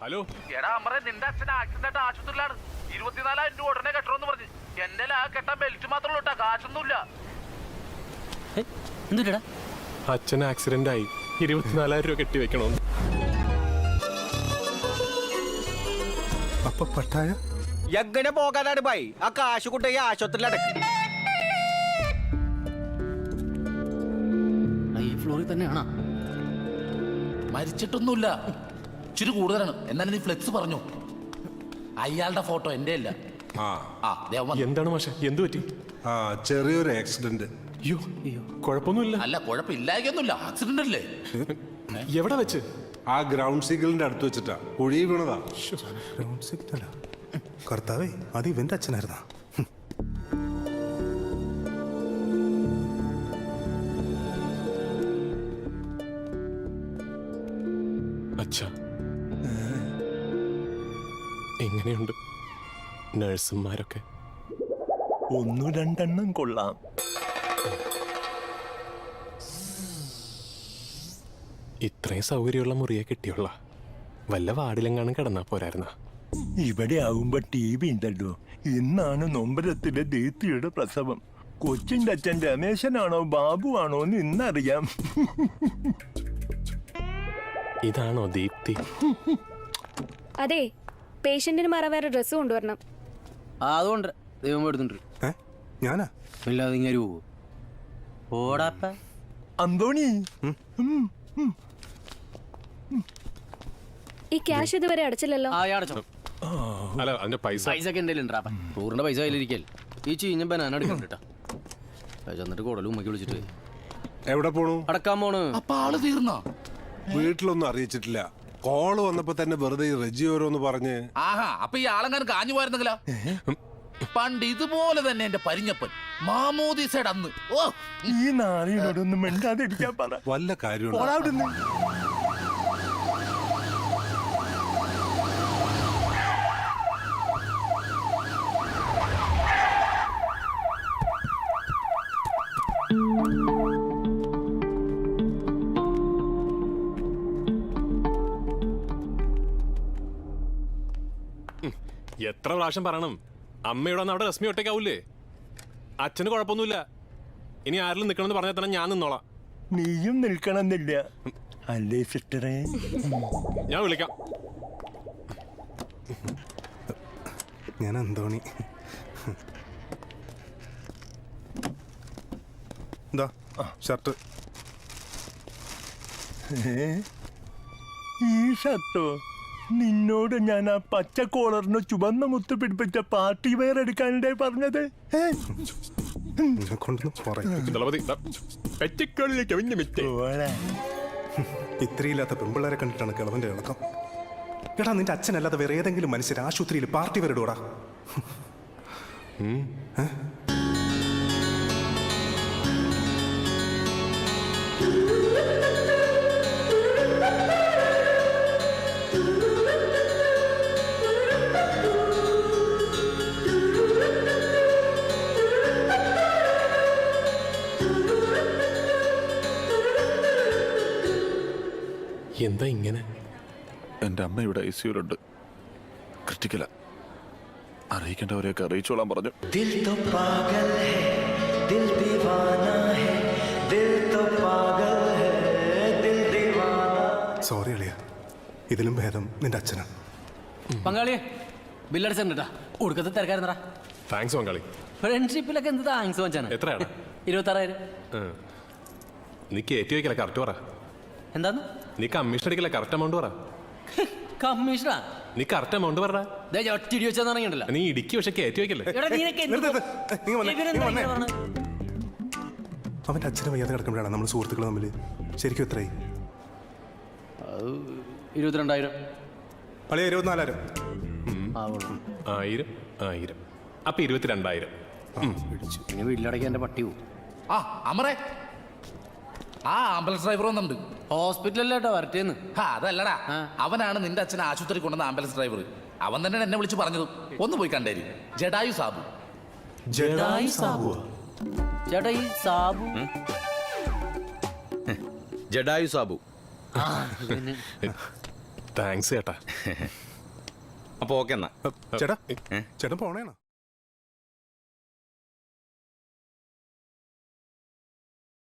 Hello എടാ അമ്മറെ നിന്റെ അച്ഛൻ ആക്സിഡന്റ് ആശുപത്രിയിലാണ്. 24,000 രൂപ ഉടനെ കെട്ടണമെന്ന് പറഞ്ഞു. എന്റെ ആ കെട്ടാൻ ബെൽറ്റ് മാത്രമേ ഉള്ളൂ, കാശൊന്നുമില്ല. എന്തുട്ടാ അച്ഛൻ ആക്സിഡന്റ് ആയി, 24,000 രൂപ കെട്ടി വെക്കണമെന്ന്. അപ്പൊ പട്ടായ എങ്ങനെ പോകാനാണ് ബൈ? ആ കാശ് കൊണ്ടുപോയി ആശുപത്രിയിൽ അടക്കി. ഈ ഫ്ലോറിൽ തന്നെയാണോ? മരിച്ചിട്ടൊന്നുമില്ല, ഇച്ചിരി കൂടുതലാണ്. എന്നാലും നീ ഫ്ലെക്സ് പറഞ്ഞു. അയാളുടെ ഫോട്ടോ എന്റെ അല്ല. എന്താണ് മാഷെ, എന്തു പറ്റി? ചെറിയൊരു ആക്സിഡന്റ്. അയ്യോ കുഴപ്പമൊന്നുമില്ല. അല്ല കുഴപ്പമില്ലായൊന്നുമില്ല, ആക്സിഡന്റ് അല്ലേ? എവിടെ വെച്ച്? ആ ഗ്രൗണ്ട് സിഗ്നലിന്റെ അടുത്ത് വെച്ചിട്ടാ, കുഴി വീണതാ. ഗ്രൗണ്ട് സിഗ്നലാ? കർത്താവേ, അത് ഇവന്റെ അച്ഛനായിരുന്നാ? അച്ഛാ, എങ്ങനെയുണ്ട് നഴ്സുമാരൊക്കെ? 1-2 കൊള്ളാം. ഇത്രയും സൗകര്യമുള്ള മുറിയെ കിട്ടിയുള്ള വല്ല വാർഡിലെങ്ങാനും കിടന്നാ പോരായിരുന്ന? ഇവിടെ ആവുമ്പോ TV ഉണ്ടല്ലോ. ഇന്നാണ് നൊമ്പരത്തിലെ ദീപ്തിയുടെ പ്രസവം. കൊച്ചിന്റെ അച്ഛൻ രമേശനാണോ ബാബു ആണോ എന്ന് ഇന്നറിയാം. ഇതാണോ ദീപ്തി? അതെ, പേഷ്യന്റിന് മാറാൻ വേറെ ഡ്രസ്സ് കൊണ്ടുവരണം. അതുകൊണ്ട് ദൈവം എടുത്തിട്ടുണ്ട്. ഞാനാ? ഇല്ലാതെ ഇങ്ങനെ പോവോ? ഓടാപ്പ അന്തോണി, ഈ ക്യാഷ് ഇതുവരെ അടച്ചില്ലല്ലോ. അടച്ചോ? അല്ല, അതിന്റെ പൈസ ഒക്കെ എന്തെങ്കിലും ഉണ്ടാ? ടൂറിന്റെ പൈസ കയ്യിലിരിക്കൽ. ഈ ചീഞ്ഞ ബനാന എടുക്കണ്ട. എന്നിട്ട് കുടലും ഉമ്മയ്ക്ക് വിളിച്ചിട്ട് എവിടെ പോണു? അടക്കാൻ പോണ്. അപ്പൊ ആള് തീർന്നോ? വീട്ടിലൊന്നും അറിയിച്ചിട്ടില്ല. കോള് വന്നപ്പോ തന്നെ വെറുതെ റെജി ഓരോന്ന് പറഞ്ഞ്. ആഹാ, അപ്പൊ ഈ ആളെങ്ങാനും കാഞ്ഞു പോയിരുന്നെങ്കിലോ? പണ്ട് ഇതുപോലെ തന്നെ എന്റെ പരിഞ്ഞപ്പൻ മാമോദീസയുടെ അന്ന്. ഓ, ഈ നാളിനോടൊന്നും മിണ്ടാതിരിക്കാൻ പറ. വല്ല കാര്യമുണ്ടോ? ഓടാവിടുന്ന്. എത്ര പ്രാവശ്യം പറയണം? അമ്മയുടെ അവിടെ രശ്മി ഒറ്റയ്ക്കാവൂലേ? അച്ഛന് കുഴപ്പമൊന്നുമില്ല. ഇനി ആരെങ്കിലും നിൽക്കണമെന്ന് പറഞ്ഞാൽ തന്നെ ഞാൻ നിന്നോളാം. നീയും നിൽക്കണമെന്നില്ല അല്ലേ സിസ്റ്ററെ? ഞാൻ വിളിക്കാം. ഞാൻ അന്തോണി. എന്താ ഷർട്ട്? ഈ ഷർട്ടോ? നിന്നോട് ഞാൻ ആ പച്ച കോളറിന് ചുവന്ന മുത്ത് പിടിപ്പിച്ച പാർട്ടി വെയർ എടുക്കാനിടെ പറഞ്ഞത്. ഇത്രയില്ലാത്ത പെമ്പിള്ളേരെ കണ്ടിട്ടാണ് കിളവന്റെ ഇളക്കം. എടാ, നിന്റെ അച്ഛനല്ലാതെ വേറെ ഏതെങ്കിലും മനുഷ്യർ ആശുപത്രിയിൽ പാർട്ടി വരടൂടാ? എന്താ ഇങ്ങനെ? എൻ്റെ അമ്മ ഇവിടെ ICUലുണ്ട്. ക്രിട്ടിക്കല. അറിയിക്കേണ്ടവരെയൊക്കെ അറിയിച്ചോളാൻ പറഞ്ഞു. സോറി അളിയ, ഇതിലും ഭേദം നിന്റെ അച്ഛനാ. പങ്കാളിയെ ബില്ലടിച്ചാ ഒടുക്കത്തെ തിരക്കാരുന്നടാ. താങ്ക്സ് പങ്കാളി. ഫ്രണ്ട്ഷിപ്പിലൊക്കെ എന്ത് താങ്ക്സ് വെച്ചാണ്? എത്രയാണ്? 26,000. നീ കയറ്റി വയ്ക്കല, കറക്റ്റ് പറ. എന്താന്ന്? നീ കമ്മീഷൻ അടിക്കല, കറക്റ്റ് എമൗണ്ട് പറ. കമ്മീഷനാ? നീ കറക്റ്റ് എമൗണ്ട് പറ. ഒറ്റടി വെച്ചാൽ തുടങ്ങിയിട്ടില്ല. നീ ഇടുക്കി പക്ഷെ കയറ്റി വയ്ക്കല്ലേ? അവന്റെ അച്ഛനെ വയ്യാതെ കിടക്കുമ്പോഴാണ് നമ്മൾ സുഹൃത്തുക്കൾ തമ്മിൽ. ശരിക്കും എത്രയായി? 22,000. അളിയ 24,000. 1000 അപ്പൊ 22,000. ഇനി വീട്ടിലടക്കാൻ എന്റെ പട്ടി പോവും. ആ അമറേ, ആ ആംബുലൻസ് ഡ്രൈവർ വന്നിട്ടുണ്ട്. ഹോസ്പിറ്റലല്ലേട്ടോ വരട്ടേന്ന്. അതല്ലടാ, അവനാണ് നിന്റെ അച്ഛനെ ആശുപത്രി കൊണ്ടുവന്ന ആംബുലൻസ് ഡ്രൈവർ. അവൻ തന്നെ എന്നെ വിളിച്ച് പറഞ്ഞതും. ഒന്ന് പോയി കണ്ടേരി. ജഡായു സാബു. ജഡായു സാബു? ചേട്ടാ ഈ സാബു ജഡായു സാബു. താങ്ക്സ് ചേട്ടാ. അപ്പോൾ ഓക്കെ എന്നാ ചേട്ടാ ചേട്ടൻ പോണേണോ?